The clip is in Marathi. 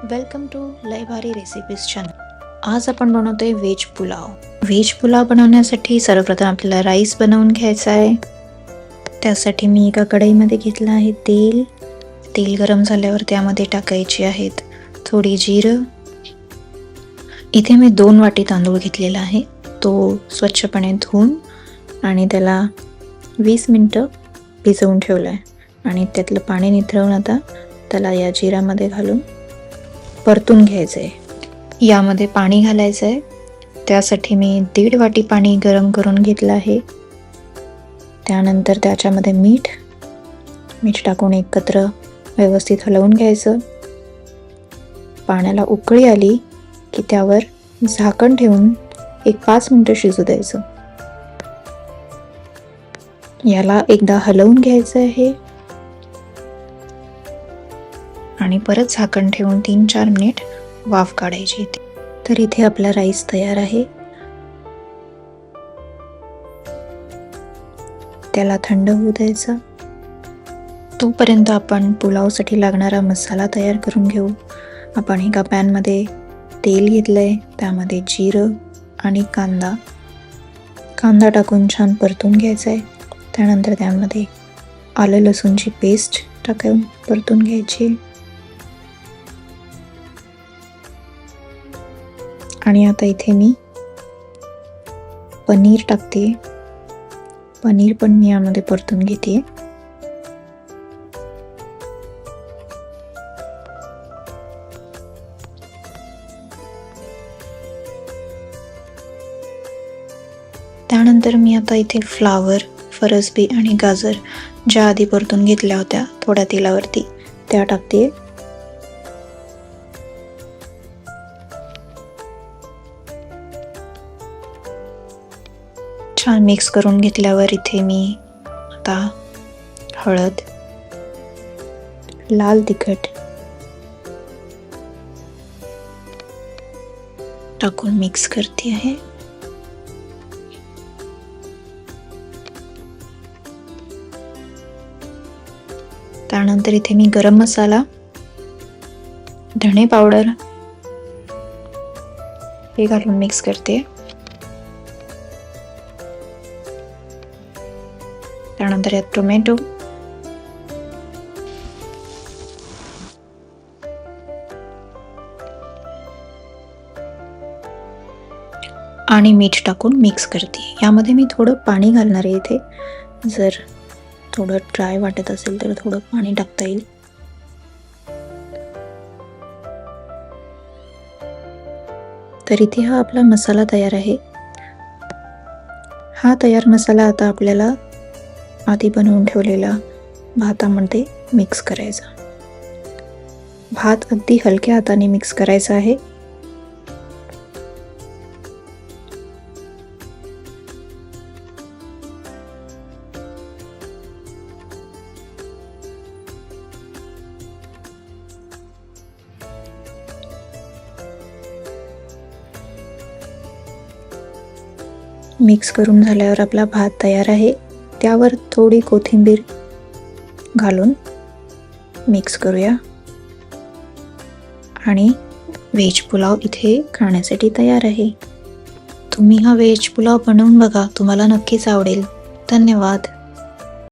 वेलकम टू लय भारी रेसिपीज चॅनल. आज आपण बनवतोय व्हेज पुलाव. व्हेज पुलाव बनवण्यासाठी सर्वप्रथम आपल्याला राईस बनवून घ्यायचा आहे. त्यासाठी मी एका कढईमध्ये घेतलं आहे तेल. तेल गरम झाल्यावर त्यामध्ये टाकायची आहेत थोडी जिरं. इथे मी 2 वाटी तांदूळ घेतलेला आहे. तो स्वच्छपणे धुवून आणि त्याला 20 मिनिटं भिजवून ठेवला आहे आणि त्यातलं पाणी निथळून आता त्याला या जिऱ्यामध्ये घालून परतून घ्यायचं आहे. यामध्ये पाणी घालायचं आहे. त्यासाठी मी 1.5 वाटी पाणी गरम करून घेतलं आहे. त्यानंतर त्याच्यामध्ये मीठ टाकून एकत्र व्यवस्थित हलवून घ्यायचं. पाण्याला उकळी आली की त्यावर झाकण ठेवून 5 मिनिटं शिजू द्यायचं. याला एकदा हलवून घ्यायचं आहे आणि परत झाकण ठेवून 3-4 मिनिट वाफ काढायची. तर इथे आपला राईस तयार आहे. त्याला थंड होऊ द्यायचं. तोपर्यंत आपण पुलावसाठी लागणारा मसाला तयार करून घेऊ. आपण एका पॅनमध्ये तेल घेतलंय. त्यामध्ये जिरं आणि कांदा टाकून छान परतून घ्यायचा आहे. त्यानंतर त्यामध्ये आलं लसूणची पेस्ट टाकून परतून घ्यायची. आणि आता इथे मी पनीर टाकते. पनीर पण मी यामध्ये परतून घेते. त्यानंतर मी आता इथे फ्लावर, फरसबी आणि गाजर ज्या आधी परतून घेतल्या होत्या थोड्या तेलावरती त्या टाकते. छान मिक्स करून घेतल्यावर इथे मी आता हळद, लाल तिखट टाकून मिक्स करते आहे. त्यानंतर इथे मी गरम मसाला, धणे पावडर हे घालून मिक्स करते. त्यानंतर यात टोमॅटो आणि मीठ टाकून मिक्स करते. यामध्ये मी थोडं पाणी घालणार आहे. इथे जर थोडं ड्राय वाटत असेल तर थोडं पाणी टाकता येईल. तर इथे हा आपला मसाला तयार आहे. हा तयार मसाला आता आपल्याला आधी बनवून ठेवलेला भातामध्ये मिक्स करायचा. भात अगदी हलक्या हाताने मिक्स करायचा आहे. मिक्स करून झाल्यावर आपला भात तयार आहे. त्यावर थोडी कोथिंबीर घालून मिक्स करूया आणि व्हेज पुलाव इथे खाण्यासाठी तयार आहे. तुम्ही हा व्हेज पुलाव बनवून बघा, तुम्हाला नक्कीच आवडेल. धन्यवाद.